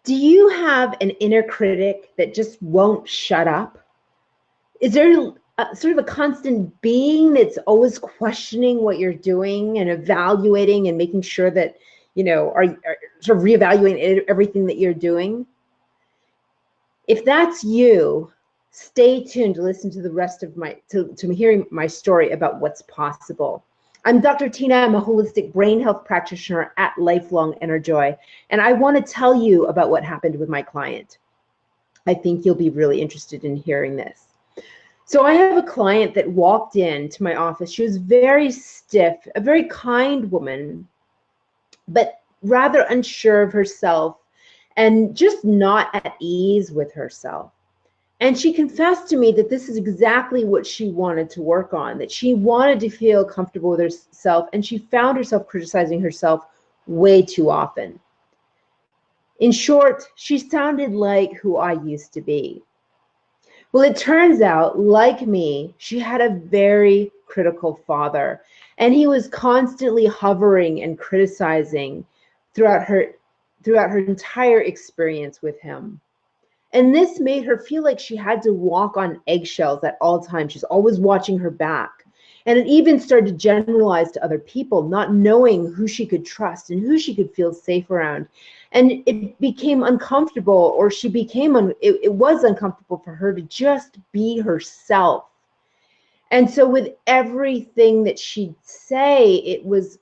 Do you have an inner critic that just won't shut up? Is there sort of a constant being that's always questioning what you're doing and evaluating and making sure that, are sort of reevaluating everything that you're doing? If that's you, stay tuned to listen to the rest of to hearing my story about what's possible. I'm Dr. Tina. I'm a holistic brain health practitioner at Lifelong EnerJoy, and I want to tell you about what happened with my client. I think you'll be really interested in hearing this. So I have a client that walked into my office. She was very stiff, a very kind woman, but rather unsure of herself and just not at ease with herself. And she confessed to me that this is exactly what she wanted to work on, that she wanted to feel comfortable with herself, and she found herself criticizing herself way too often. In short, she sounded like who I used to be. Well, it turns out, like me, she had a very critical father, and he was constantly hovering and criticizing throughout her entire experience with him. And this made her feel like she had to walk on eggshells at all times. She's always watching her back. And it even started to generalize to other people, not knowing who she could trust and who she could feel safe around. And it became uncomfortable, or it was uncomfortable for her to just be herself. And so with everything that she'd say, it was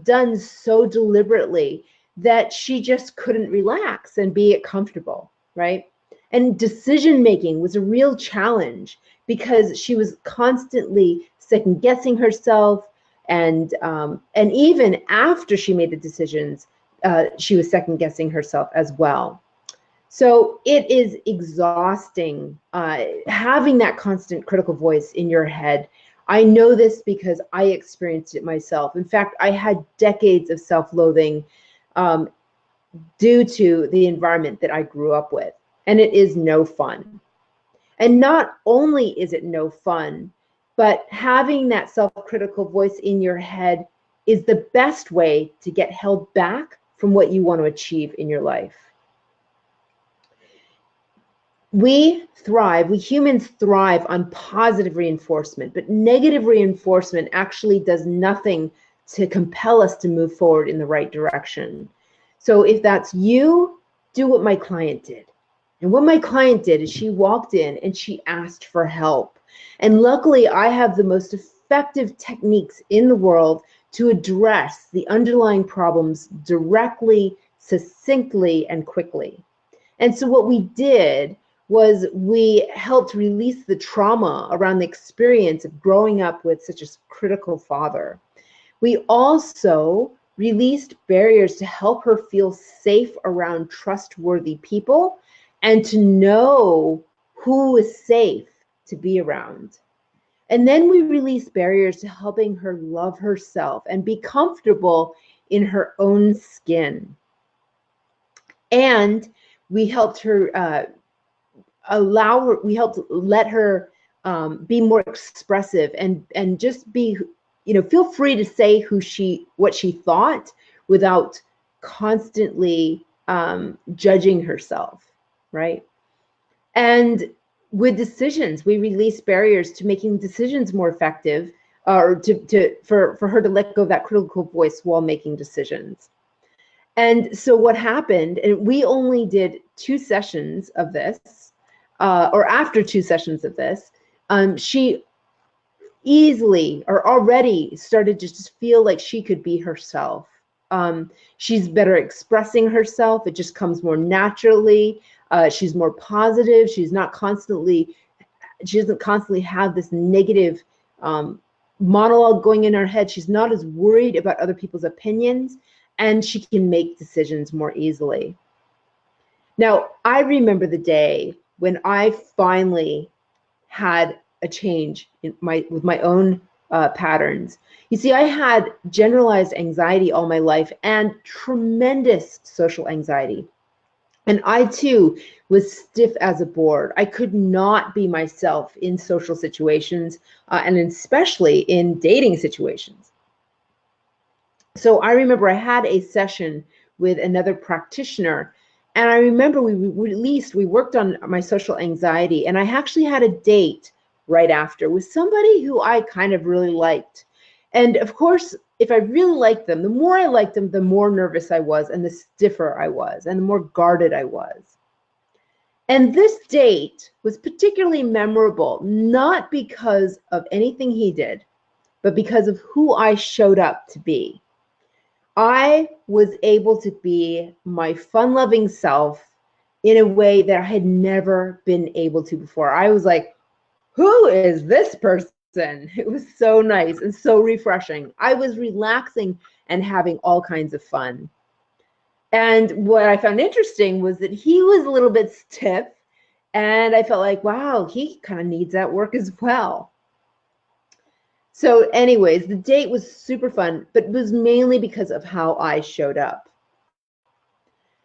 done so deliberately that she just couldn't relax and be comfortable, right? And decision-making was a real challenge because she was constantly second-guessing herself, and even after she made the decisions, she was second-guessing herself as well. So it is exhausting having that constant critical voice in your head. I know this because I experienced it myself. In fact, I had decades of self-loathing due to the environment that I grew up with. And it is no fun. And not only is it no fun, but having that self-critical voice in your head is the best way to get held back from what you want to achieve in your life. We humans thrive on positive reinforcement, but negative reinforcement actually does nothing to compel us to move forward in the right direction. So if that's you, do what my client did. And what my client did is she walked in and she asked for help. And luckily, I have the most effective techniques in the world to address the underlying problems directly, succinctly, and quickly. And so what we did was we helped release the trauma around the experience of growing up with such a critical father. We also released barriers to help her feel safe around trustworthy people and to know who is safe to be around. And then we release barriers to helping her love herself and be comfortable in her own skin. And we helped her let her be more expressive and just be, feel free to say what she thought without constantly judging herself. Right? And with decisions, we release barriers to making decisions more effective, or for her to let go of that critical voice while making decisions. And so what happened, and we only did 2 sessions of this, or after 2 sessions of this, she easily or already started to just feel like she could be herself. She's better expressing herself. It just comes more naturally. She's more positive. She doesn't constantly have this negative monologue going in her head. She's not as worried about other people's opinions, and she can make decisions more easily. Now, I remember the day when I finally had a change with my own patterns. You see, I had generalized anxiety all my life and tremendous social anxiety. And I too was stiff as a board. I could not be myself in social situations, and especially in dating situations. So I remember I had a session with another practitioner, And I remember we worked on my social anxiety, and I actually had a date right after with somebody who I kind of really liked. And of course, if I really liked them, the more I liked them, the more nervous I was, and the stiffer I was, and the more guarded I was. And this date was particularly memorable, not because of anything he did, but because of who I showed up to be. I was able to be my fun-loving self in a way that I had never been able to before. I was like, who is this person? It was so nice and so refreshing. I was relaxing and having all kinds of fun. And what I found interesting was that he was a little bit stiff, and I felt like, wow, he kind of needs that work as well. So anyways, the date was super fun, but it was mainly because of how I showed up.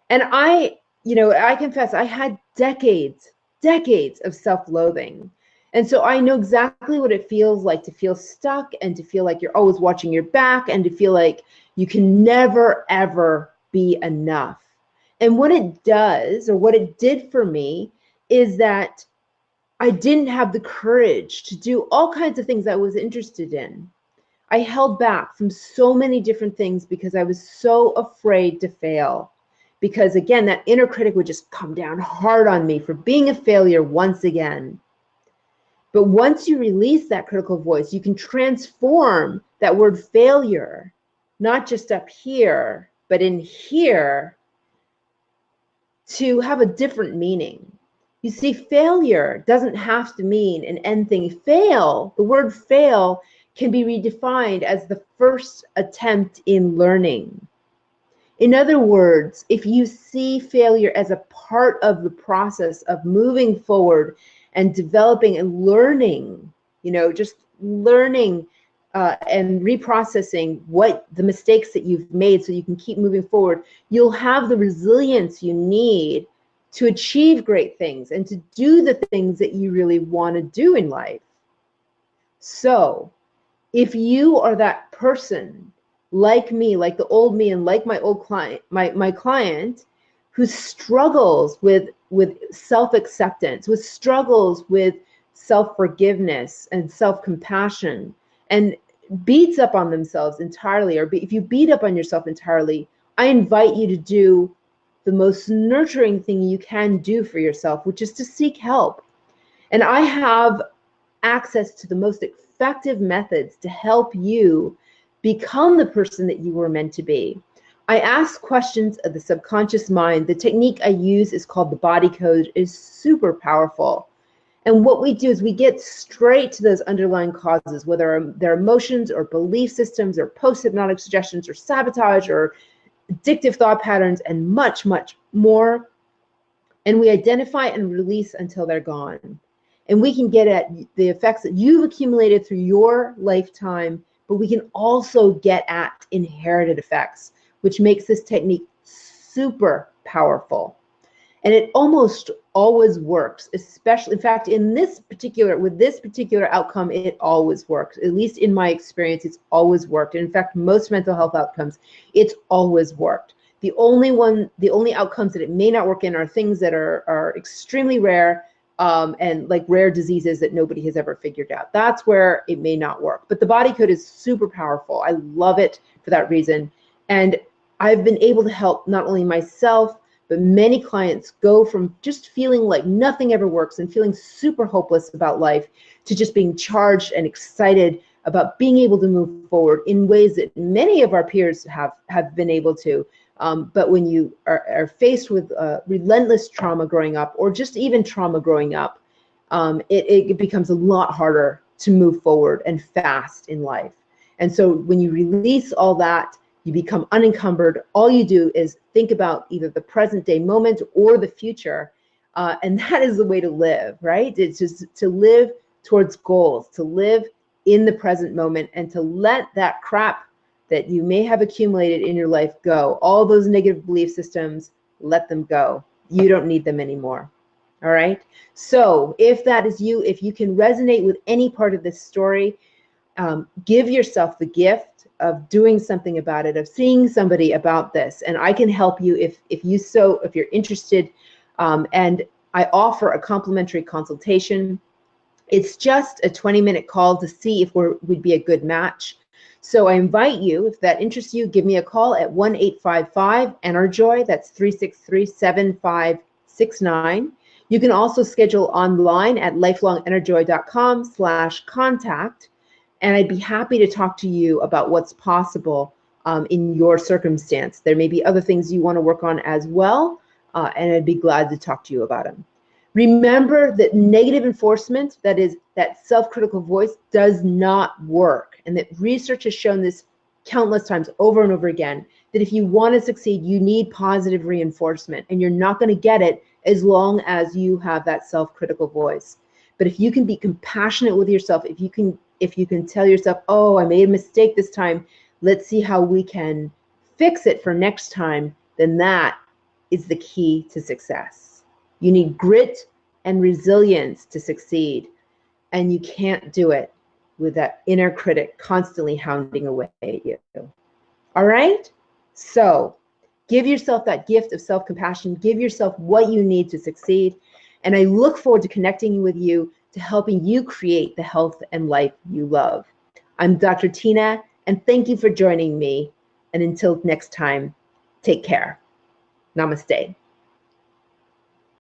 And I confess, I had decades of self-loathing. And so I know exactly what it feels like to feel stuck and to feel like you're always watching your back and to feel like you can never, ever be enough. And what it does, or what it did for me, is that I didn't have the courage to do all kinds of things I was interested in. I held back from so many different things because I was so afraid to fail. Because again, that inner critic would just come down hard on me for being a failure once again. But once you release that critical voice, you can transform that word failure, not just up here, but in here, to have a different meaning. You see, failure doesn't have to mean an end thing. Fail, the word fail, can be redefined as the first attempt in learning. In other words, if you see failure as a part of the process of moving forward and developing and learning, just learning and reprocessing what the mistakes that you've made so you can keep moving forward, you'll have the resilience you need to achieve great things and to do the things that you really want to do in life. So if you are that person like me, like the old me, and like my old client, my client, who struggles with self-acceptance, who struggles with self-forgiveness and self-compassion, and beats up on themselves entirely, or if you beat up on yourself entirely, I invite you to do the most nurturing thing you can do for yourself, which is to seek help. And I have access to the most effective methods to help you become the person that you were meant to be. I ask questions of the subconscious mind. The technique I use is called the body code. It is super powerful. And what we do is we get straight to those underlying causes, whether they're emotions or belief systems or post-hypnotic suggestions or sabotage or addictive thought patterns and much, much more. And we identify and release until they're gone. And we can get at the effects that you've accumulated through your lifetime, but we can also get at inherited effects, which makes this technique super powerful. And it almost always works, especially, in fact, with this particular outcome, it always works. At least in my experience, it's always worked. And in fact, most mental health outcomes, it's always worked. The only outcomes that it may not work in are things that are extremely rare, and like rare diseases that nobody has ever figured out. That's where it may not work. But the body code is super powerful. I love it for that reason. And I've been able to help not only myself, but many clients go from just feeling like nothing ever works and feeling super hopeless about life to just being charged and excited about being able to move forward in ways that many of our peers have been able to. But when you are faced with relentless trauma growing up, or just even trauma growing up, it becomes a lot harder to move forward and fast in life. And so when you release all that, you become unencumbered. All you do is think about either the present day moment or the future. And that is the way to live, right? It's just to live towards goals, to live in the present moment, and to let that crap that you may have accumulated in your life go. All those negative belief systems, let them go. You don't need them anymore. All right? So if that is you, if you can resonate with any part of this story, give yourself the gift of doing something about it, of seeing somebody about this. And I can help you if you're interested. And I offer a complimentary consultation. It's just a 20-minute call to see if we'd be a good match. So I invite you, if that interests you, give me a call at 1-855-EnerJoy. That's 363-7569. You can also schedule online at lifelongenerjoy.com/contact. And I'd be happy to talk to you about what's possible in your circumstance. There may be other things you want to work on as well, and I'd be glad to talk to you about them. Remember that negative enforcement, that is, that self-critical voice, does not work, and that research has shown this countless times over and over again, that if you want to succeed, you need positive reinforcement, and you're not going to get it as long as you have that self-critical voice. But if you can be compassionate with yourself, if you can tell yourself, oh, I made a mistake this time, let's see how we can fix it for next time, then that is the key to success. You need grit and resilience to succeed, and you can't do it with that inner critic constantly hounding away at you. All right? So give yourself that gift of self-compassion. Give yourself what you need to succeed. And I look forward to connecting with you, to helping you create the health and life you love. I'm Dr. Tina, and thank you for joining me. And until next time, take care. Namaste.